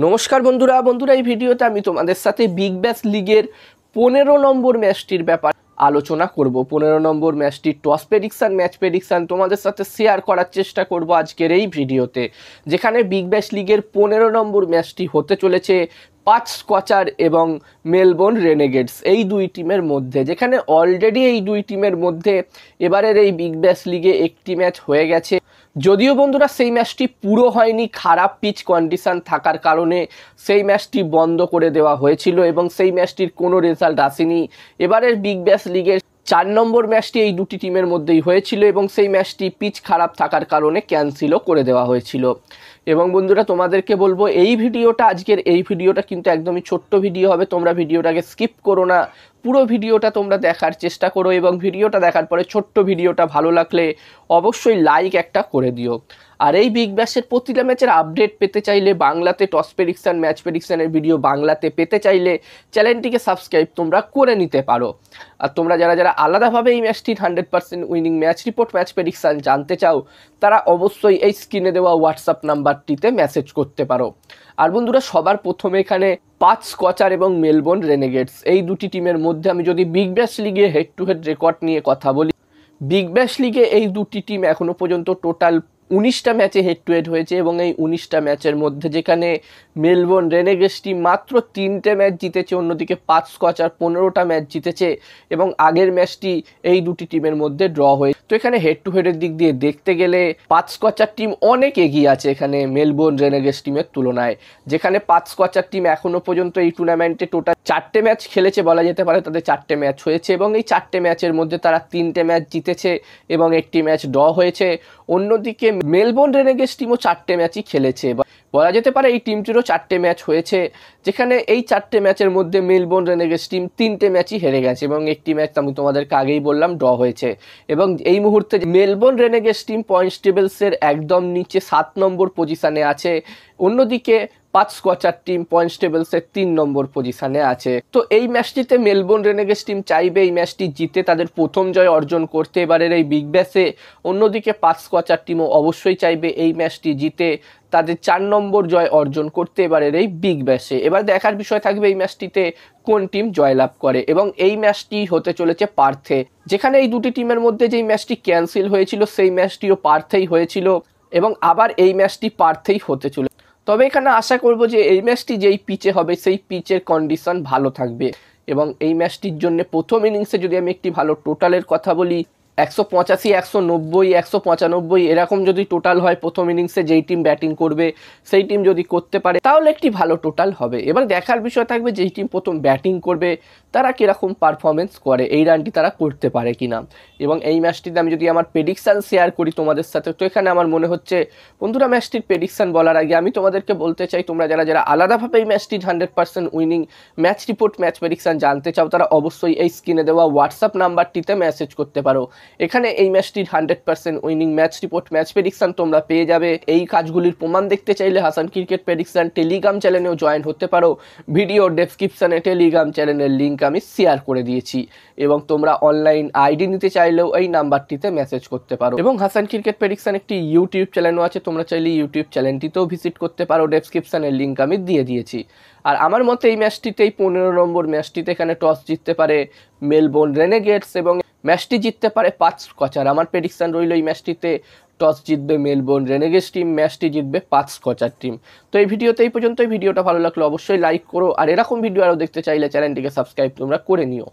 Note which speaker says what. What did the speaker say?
Speaker 1: নমস্কার বন্ধুরা এই ভিডিওতে আমি তোমাদের সাথে বিগ ব্যাশ লিগের 15 নম্বর ম্যাচটির ব্যাপার আলোচনা করব। 15 নম্বর ম্যাচটির টস প্রেডিকশন, ম্যাচ প্রেডিকশন তোমাদের সাথে শেয়ার করার চেষ্টা করব আজকের এই ভিডিওতে, যেখানে বিগ ব্যাশ লিগের 15 নম্বর ম্যাচটি হতে চলেছে পাঁচ স্কচার এবং মেলবোর্ন রেনেগেডস এই দুই টিমের মধ্যে, যেখানে অলরেডি এই দুই টিমের মধ্যে এবারের এই বিগ ব্যাশ লিগে একটি ম্যাচ হয়ে গেছে। যদিও বন্ধুরা সেই ম্যাচটি পুরো হয়নি, খারাপ পিচ কন্ডিশন থাকার কারণে সেই ম্যাচটি বন্ধ করে দেওয়া হয়েছিল এবং সেই ম্যাচটির কোনো রেজাল্ট আসেনি। এবারের বিগ ব্যাশ লিগের 4 নম্বর ম্যাচটি এই দুটি টিমের মধ্যেই হয়েছিল এবং সেই ম্যাচটি পিচ খারাপ থাকার কারণে ক্যান্সেলও করে দেওয়া হয়েছিল। এবং বন্ধুরা তোমাদেরকে বলবো আজকের এই ভিডিওটা কিন্তু একদমই ছোট্ট ভিডিও হবে, তোমরা ভিডিওটাকে স্কিপ করো না, পুরো ভিডিওটা তোমরা দেখার চেষ্টা করো এবং ভিডিওটা দেখার পরে ছোট্ট ভিডিওটা ভালো লাগলে অবশ্যই লাইক একটা করে দিও। আর এই বিগ ব্যাশের প্রতিটা ম্যাচের আপডেট পেতে চাইলে, বাংলাতে টস প্রেডিকশন, ম্যাচ প্রেডিকশনের ভিডিও বাংলাতে পেতে চাইলে চ্যানেলটিকে সাবস্ক্রাইব তোমরা করে নিতে পারো। আর তোমরা যারা আলাদাভাবে এই ম্যাচটির 100% winning match report, match prediction জানতে চাও, তারা অবশ্যই এই স্ক্রিনে দেওয়া হোয়াটসঅ্যাপ নাম্বারটিতে মেসেজ করতে পারো। আর বন্ধুরা সবার প্রথমে এখানে পাঁচ স্কচার এবং মেলবোর্ন রেনেগেডস এই দুটি টিমের মধ্যে আমি যদি বিগ ব্যাশ লিগে হেড টু হেড রেকর্ড নিয়ে কথা বলি, বিগ ব্যাশ লিগে এই দুটি টিম এখনো পর্যন্ত টোটাল 19টা ম্যাচে হেড টু হেড হয়েছে এবং এই 19টা ম্যাচের মধ্যে যেখানে মেলবোর্ন রেনেগেডস টিম মাত্র 3টে ম্যাচ জিতেছে, অন্যদিকে পাঁচ স্কচার 15টা ম্যাচ জিতেছে এবং আগের ম্যাচটি এই দুটি টিমের মধ্যে ড্র হয়ে। তো এখানে হেড টু হেডের দিক দিয়ে দেখতে গেলে পাঁচ স্কচার টিম অনেক এগিয়ে আছে এখানে মেলবোর্ন রেনেগেডস টিমের তুলনায়, যেখানে পাঁচ স্কচার টিম এখনো পর্যন্ত এই টুর্নামেন্টে টোটাল 4টে ম্যাচ খেলেছে, বলা যেতে পারে তাদের 4টে ম্যাচ হয়েছে এবং এই 4টে ম্যাচের মধ্যে তারা 3টে ম্যাচ জিতেছে এবং একটি ম্যাচ ড্র হয়েছে। অন্যদিকে মেলবোর্ন রেনেগেডস টিমও 4টে ম্যাচই খেলেছে, বলা যেতে পারে এই টিমটিরও 4টে ম্যাচ হয়েছে, যেখানে এই 4টে ম্যাচের মধ্যে মেলবোর্ন রেনেগেডস টিম 3টে ম্যাচই হেরে গেছে এবং একটি ম্যাচ আমি তোমাদেরকে আগেই বললাম ড্র হয়েছে। এবং এই মুহূর্তে মেলবোর্ন রেনেগেডস টিম পয়েন্টস টেবিলসের একদম নিচে 7 নম্বর পজিশনে আছে, অন্যদিকে পাঁচ স্কচার টিম পয়েন্টস টেবিলসের 3 নম্বর পজিশনে আছে। তো এই ম্যাচটিতে মেলবোর্ন রেনেগেডস টিম চাইবে এই ম্যাচটি জিতে তাদের প্রথম জয় অর্জন করতে এবারের এই বিগ ব্যাশে, অন্যদিকে পাঁচ স্কচার টিমও অবশ্যই চাইবে এই ম্যাচটি জিতে তাদের 4 নম্বর জয় অর্জন করতে এবারের এই বিগ ব্যাশে। এবার দেখার বিষয় থাকবে এই ম্যাচটিতে কোন টিম জয়লাভ করে এবং এই ম্যাচটি হতে চলেছে পার্থে, যেখানে এই দুটি টিমের মধ্যে যেই ম্যাচটি ক্যান্সেল হয়েছিল সেই ম্যাচটিও পার্থেই হয়েছিল এবং আবার এই ম্যাচটি পার্থেই হতে চলে। তবে এখানে আশা করব যে এই ম্যাচটি যেই পিচে হবে সেই পিচের কন্ডিশন ভালো থাকবে এবং এই ম্যাচটির জন্য প্রথম ইনিংসে যদি আমি একটি ভালো টোটালের কথা বলি, 185, 190, 195 এরকম যদি টোটাল হয় প্রথম ইনিংসে যেই টিম ব্যাটিং করবে সেই টিম যদি করতে পারে তাহলে একটি ভালো টোটাল হবে। এবার দেখার বিষয় থাকবে যেই টিম প্রথম ব্যাটিং করবে তারা কীরকম পারফরমেন্স করে, এই রানটি তারা করতে পারে কিনা। এবং এই ম্যাচটিতে আমি যদি আমার প্রেডিকশান শেয়ার করি তোমাদের সাথে, তো এখানে আমার মনে হচ্ছে বন্ধুরা ম্যাচটির প্রেডিকশান বলার আগে আমি তোমাদেরকে বলতে চাই, তোমরা যারা আলাদাভাবে এই ম্যাচটির 100% winning match report, match prediction জানতে চাও, তারা অবশ্যই এই স্ক্রিনে দেওয়া হোয়াটসঅ্যাপ নাম্বারটিতে মেসেজ করতে পারো। এখানে এই ম্যাচটির 100% winning match report, match prediction তোমরা পেয়ে যাবে। এই কাজগুলির প্রমাণ দেখতে চাইলে হাসান ক্রিকেট প্রেডিকশন টেলিগ্রাম চ্যানেলেও জয়েন হতে পারো, ভিডিও ডেসক্রিপশনে টেলিগ্রাম চ্যানেলের লিঙ্ক আমি শেয়ার করে দিয়েছি এবং তোমরা অনলাইন আইডি নিতে চাইলেও এই নাম্বারটিতে মেসেজ করতে পারো। এবং হাসান ক্রিকেট প্রেডিকশন একটি ইউটিউব চ্যানেলও আছে, তোমরা চাইলে ইউটিউব চ্যানেলটিতেও ভিজিট করতে পারো, ডেসক্রিপশনের লিঙ্ক আমি দিয়ে দিয়েছি। আর আমার মতে এই ম্যাচটিতেই 15 নম্বর ম্যাচটিতে এখানে টস জিততে পারে মেলবোর্ন রেনেগেডস এবং ম্যাচটি জিততে পারে পাঁচ স্কচার। আমার প্রেডিকশন রইল এই ম্যাচটিতে টস জিতবে মেলবোর্ন রেনেগেডস টিম, ম্যাচটি জিতবে পাঁচ স্কচার টিম। তো এই ভিডিওতে এই পর্যন্ত। ভিডিওটা ভালো লাগলো অবশ্যই লাইক করো, আর এরকম ভিডিও আরও দেখতে চাইলে চ্যানেলটিকে সাবস্ক্রাইব তোমরা করে নিও।